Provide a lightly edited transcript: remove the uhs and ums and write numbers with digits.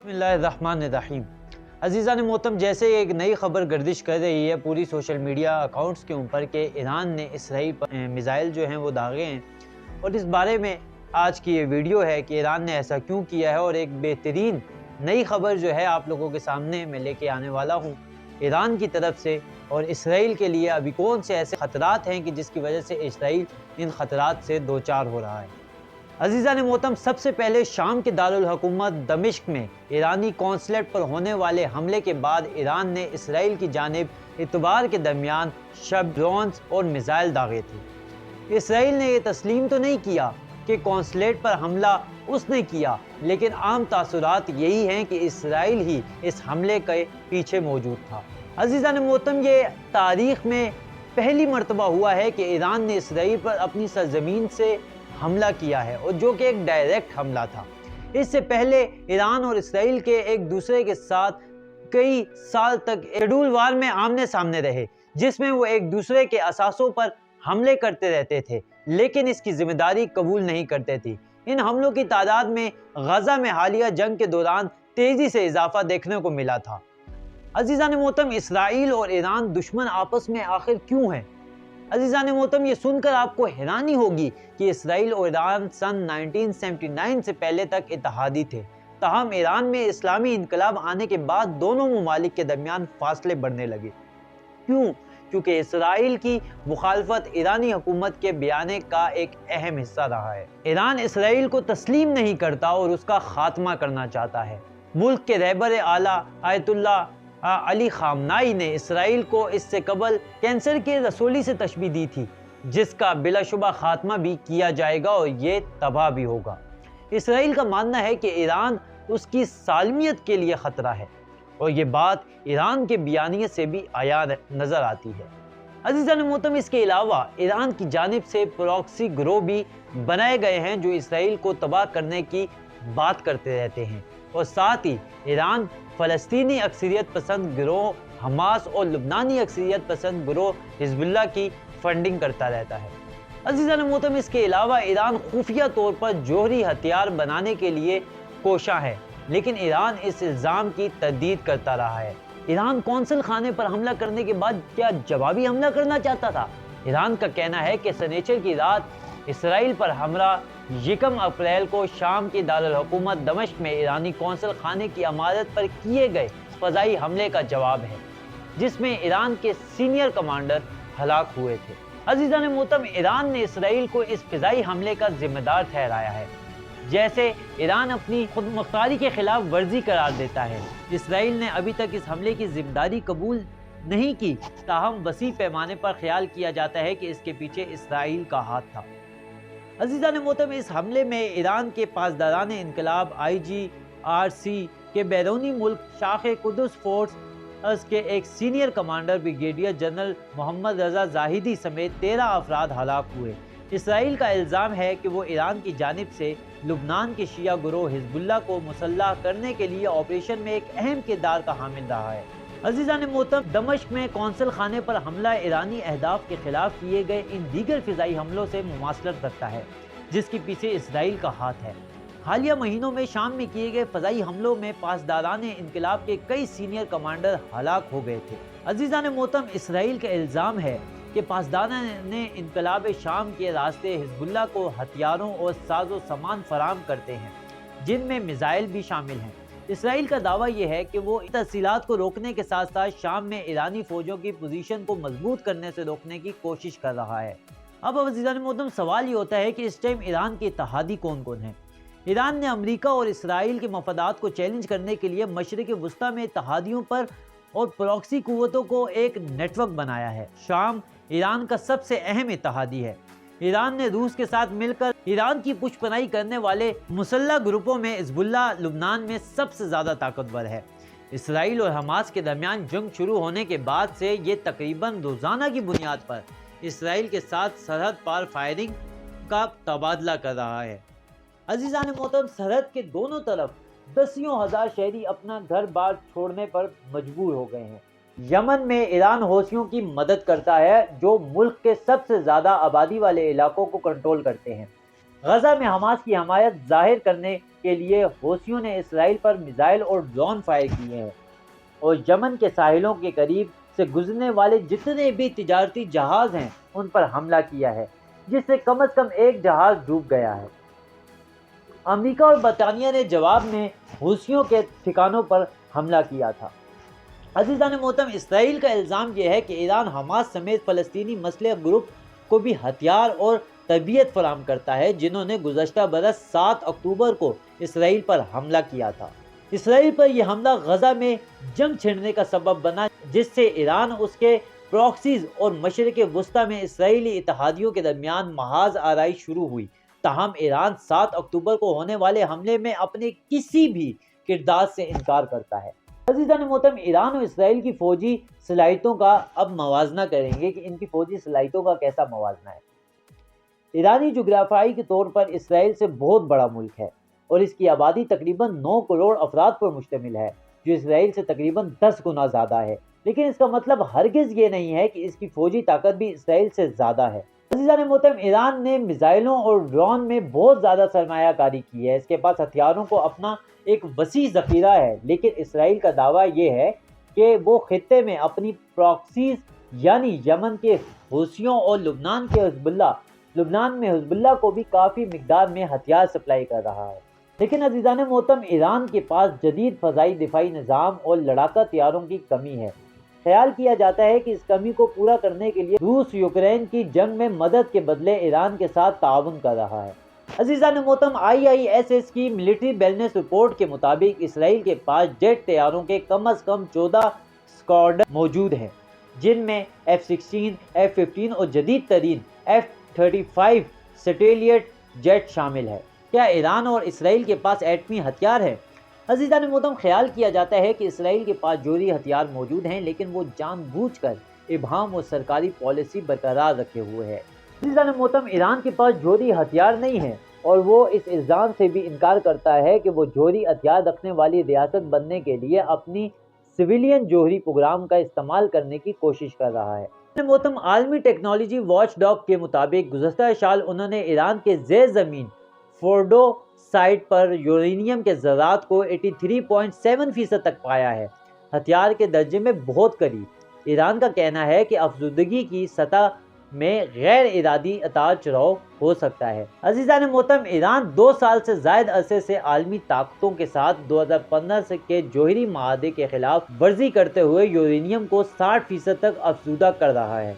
बिस्मिल्लाहिर्रहमानिर्रहीम। अज़ीज़ान मोहतरम, जैसे एक नई खबर गर्दिश कर रही है पूरी सोशल मीडिया अकाउंट्स के ऊपर कि ईरान ने इसराइल पर मिज़ाइल जो हैं वो दागे हैं, और इस बारे में आज की ये वीडियो है कि ईरान ने ऐसा क्यों किया है। और एक बेहतरीन नई खबर जो है आप लोगों के सामने मैं लेके आने वाला हूँ ईरान की तरफ से। और इसराइल के लिए अभी कौन से ऐसे ख़तरात हैं कि जिसकी वजह से इसराइल इन ख़तरात से दो चार हो रहा है। अज़ीज़ान मोहतरम, सबसे पहले शाम के दारुल हुकूमत दमिश्क में ईरानी कौंसलेट पर होने वाले हमले के बाद ईरान ने इसराइल की जानिब इतवार के दरमियान शब ड्रोन्स और मिसाइल दागे थे। इसराइल ने यह तस्लीम तो नहीं किया कि कौंसलेट पर हमला उसने किया, लेकिन आम तासुरात यही हैं कि इसराइल ही इस हमले के पीछे मौजूद था। अज़ीज़ान मोहतरम, ये तारीख़ में पहली मरतबा हुआ है कि ईरान ने इसराइल पर अपनी सरजमीन से हमला किया है, और जो कि एक डायरेक्ट हमला था। इससे पहले ईरान और इसराइल के एक दूसरे के साथ कई साल तक शेड्यूल वार में आमने सामने रहे, जिसमें वो एक दूसरे के असासों पर हमले करते रहते थे, लेकिन इसकी जिम्मेदारी कबूल नहीं करते थे। इन हमलों की तादाद में गजा में हालिया जंग के दौरान तेजी से इजाफा देखने को मिला था। अज़ीज़ान मोहतरम, इसराइल और ईरान दुश्मन आपस में आखिर क्यों हैं? अज़ीज़ान मोहतरम, ये सुनकर आपको हैरानी होगी कि इसराइल और ईरान सन 1979 से पहले तक इत्तेहादी थे। ताहम ईरान में इस्लामी इनकलाब आने के बाद दोनों ममालिक के दरमियान फासले बढ़ने लगे। क्यों? क्योंकि इसराइल की मुखालफत ईरानी हुकूमत के बयाने का एक अहम हिस्सा रहा है। ईरान इसराइल को तस्लीम नहीं करता और उसका खात्मा करना चाहता है। मुल्क के रहबर आला आयतुल्लाह अली खामनाई ने इसराइल को इससे कबल कैंसर के रसूली से तशबीह दी थी, जिसका बिलाशुबा खात्मा भी किया जाएगा और ये तबाह भी होगा। इसराइल का मानना है कि ईरान उसकी सालमियत के लिए ख़तरा है, और ये बात ईरान के बयानिए से भी आया नज़र आती है। अज़ीज़ान मोहतरम, इसके अलावा ईरान की जानिब से प्रॉक्सी गिरोह भी बनाए गए हैं जो इसराइल को तबाह करने की बात करते रहते हैं, और साथ ही ईरान फ़लस्तीनी अक्सरियत पसंद गिरोह हमास और लुबनानी अक्सरियत पसंद गिरोह हिज़्बुल्लाह की फंडिंग करता रहता है। अज़ीज़ान मोहतरम, इसके अलावा ईरान खुफिया तौर पर जौहरी हथियार बनाने के लिए कोशा है, लेकिन ईरान इस इल्ज़ाम की तरदीद करता रहा है। ईरान कौंसल खाने पर हमला करने के बाद क्या जवाबी हमला करना चाहता था? ईरान का कहना है कि शनिचर की रात इसराइल पर हमला 1 अप्रैल को शाम की दारुल हुकूमत दमिश्क में ईरानी कौंसल खाने की इमारत पर किए गए फ़ज़ाई हमले का जवाब है, जिसमें ईरान के सीनियर कमांडर हलाक हुए थे। अज़ीज़ान मोहतरम, ईरान ने इसराइल को इस फ़िज़ाई हमले का जिम्मेदार ठहराया है, जैसे ईरान अपनी खुद मुख्तारी के खिलाफ वर्जी करार देता है। इसराइल ने अभी तक इस हमले की जिम्मेदारी कबूल नहीं की, ताहम वसी पैमाने पर ख्याल किया जाता है कि इसके पीछे इसराइल का हाथ था। अज़ीज़ान मोहतरम, इस हमले में ईरान के पासदारान इनकलाब IGRC के बैरूनी मुल्क शाखे कुदस फोर्स के एक senior commander brigadier general Mohammad Reza Zahedi समेत 13 अफराद हलाक हुए। इसराइल का इल्ज़ाम है कि वो ईरान की जानिब से लुबनान के शिया गिरोह हिज़्बुल्लाह को मुसल्लह करने के लिए ऑपरेशन में एक अहम किरदार का हामिल रहा है। अज़ीज़ान मोहतरम, दमिश्क में कौंसल खाने पर हमला ईरानी अहदाफ के खिलाफ किए गए इन दीगर फ़िज़ाई हमलों से मुमासलत रखता है, जिसके पीछे इसराइल का हाथ है। हालिया महीनों में शाम में किए गए फ़ज़ाई हमलों में पासदारान इनकलाब के कई सीनियर कमांडर हलाक हो गए थे। अज़ीज़ान मोहतरम, इसराइल का इल्ज़ाम है कि पासदारान इनकलाब शाम के रास्ते हिज़्बुल्लाह को हथियारों और साजो सामान फराहम करते हैं, जिनमें मिसाइल भी शामिल हैं। इसराइल का दावा यह है कि वो तफसीलात को रोकने के साथ साथ शाम में ईरानी फ़ौजों की पोजीशन को मजबूत करने से रोकने की कोशिश कर रहा है। अब अज़ीज़ान मोहतरम, सवाल ये होता है कि इस टाइम ईरान के इत्तेहादी कौन कौन हैं? ईरान ने अमेरिका और इसराइल के मफादात को चैलेंज करने के लिए मशरिक़ वस्ता में इत्तेहादियों पर और प्रॉक्सी कुव्वतों को एक नेटवर्क बनाया है। शाम ईरान का सबसे अहम इत्तेहादी है। ईरान ने रूस के साथ मिलकर ईरान की पुशपनाही करने वाले मुसल्लह ग्रुपों में हिज़्बुल्लाह लुबनान में सबसे ज़्यादा ताकतवर है। इसराइल और हमास के दरमियान जंग शुरू होने के बाद से ये तकरीबन रोज़ाना की बुनियाद पर इसराइल के साथ सरहद पार फायरिंग का तबादला कर रहा है। अज़ीज़ान मोहतरम, सरहद के दोनों तरफ दसियों हज़ार शहरी अपना घर बार छोड़ने पर मजबूर हो गए हैं। यमन में ईरान हौसियों की मदद करता है, जो मुल्क के सबसे ज़्यादा आबादी वाले इलाकों को कंट्रोल करते हैं। غزہ میں حماس کی حمایت ظاہر کرنے کے لیے حوثیوں نے اسرائیل پر میزائل اور ڈرون فائر کیے ہیں اور یمن کے ساحلوں کے قریب سے گزرنے والے جتنے بھی تجارتی جہاز ہیں ان پر حملہ کیا ہے، جس سے کم از کم ایک جہاز ڈوب گیا ہے۔ امریکہ اور برطانیہ نے جواب میں حوثیوں کے ٹھکانوں پر حملہ کیا تھا۔ عزیزان محترم، اسرائیل کا الزام یہ ہے کہ ایران حماس سمیت فلسطینی مسلح گروپ کو بھی ہتھیار اور تربیت فراہم کرتا ہے، جنہوں نے گزشتہ برس 7 اکتوبر کو اسرائیل پر حملہ کیا تھا۔ اسرائیل پر یہ حملہ غزہ میں جنگ چھڑنے کا سبب بنا، جس سے ایران، اس کے پراکسیز اور مشرق وسطیٰ میں اسرائیلی اتحادیوں کے درمیان محاذ آرائی شروع ہوئی۔ تاہم ایران 7 اکتوبر کو ہونے والے حملے میں اپنے کسی بھی کردار سے انکار کرتا ہے۔ عزیزان محترم، ایران اور اسرائیل کی فوجی صلاحیتوں کا اب موازنہ کریں گے کہ ان کی فوجی صلاحیتوں کا کیسا موازنہ ہے۔ ایرانی جغرافیائی کے طور پر اسرائیل سے بہت بڑا ملک ہے اور اس کی آبادی تقریباً 9 کروڑ افراد پر مشتمل ہے، جو اسرائیل سے تقریباً 10 گنا زیادہ ہے، لیکن اس کا مطلب ہرگز یہ نہیں ہے کہ اس کی فوجی طاقت بھی اسرائیل سے زیادہ ہے۔ عزیزان محترم، ایران نے میزائلوں اور ڈرون میں بہت زیادہ سرمایہ کاری کی ہے، اس کے پاس ہتھیاروں کو اپنا ایک وسیع ذخیرہ ہے، لیکن اسرائیل کا دعویٰ یہ ہے کہ وہ خطے میں اپنی پراکسیز یعنی یمن کے حوثیوں اور لبنان میں حزب اللہ کو بھی کافی مقدار میں ہتھیار سپلائی کر رہا ہے۔ لیکن عزیزان محترم، ایران کے پاس جدید فضائی دفاعی نظام اور لڑاکا طیاروں کی کمی ہے۔ خیال کیا جاتا ہے کہ اس کمی کو پورا کرنے کے لیے روس یوکرین کی جنگ میں مدد کے بدلے ایران کے ساتھ تعاون کر رہا ہے۔ عزیزان محترم، IISS کی ملٹری بیلنس رپورٹ کے مطابق اسرائیل کے پاس جیٹ طیاروں کے کم از کم 14 اسکواڈرن موجود ہیں، جن میں F-16، F-15 اور جدید ترین F-35 سیٹیلیٹ جیٹ شامل ہے۔ کیا ایران اور اسرائیل کے پاس ایٹمی ہتھیار ہے؟ عزیزان محترم، خیال کیا جاتا ہے کہ اسرائیل کے پاس جوہری ہتھیار موجود ہیں، لیکن وہ جان بوجھ کر ابہام اور سرکاری پالیسی برقرار رکھے ہوئے ہے۔ عزیزان محترم، ایران کے پاس جوہری ہتھیار نہیں ہے اور وہ اس الزام سے بھی انکار کرتا ہے کہ وہ جوہری ہتھیار رکھنے والی ریاست بننے کے لیے اپنی سویلین جوہری پروگرام کا استعمال کرنے کی کوشش کر رہا ہے۔ محترم، عالمی ٹیکنالوجی واچ ڈاگ کے مطابق گزشتہ سال انہوں نے ایران کے زیر زمین فورڈو سائٹ پر یورینیم کے ذرات کو 83.7% تک پایا ہے، ہتھیار کے درجے میں بہت قریب۔ ایران کا کہنا ہے کہ افزودگی کی سطح میں غیر ارادی اتار چڑھاؤ ہو سکتا ہے۔ عزیزان محترم، ایران 2 سال سے زائد عرصے سے عالمی طاقتوں کے ساتھ 2015 کے جوہری معاہدے کے خلاف ورزی کرتے ہوئے یورینیم کو 60% تک افزودہ کر رہا ہے۔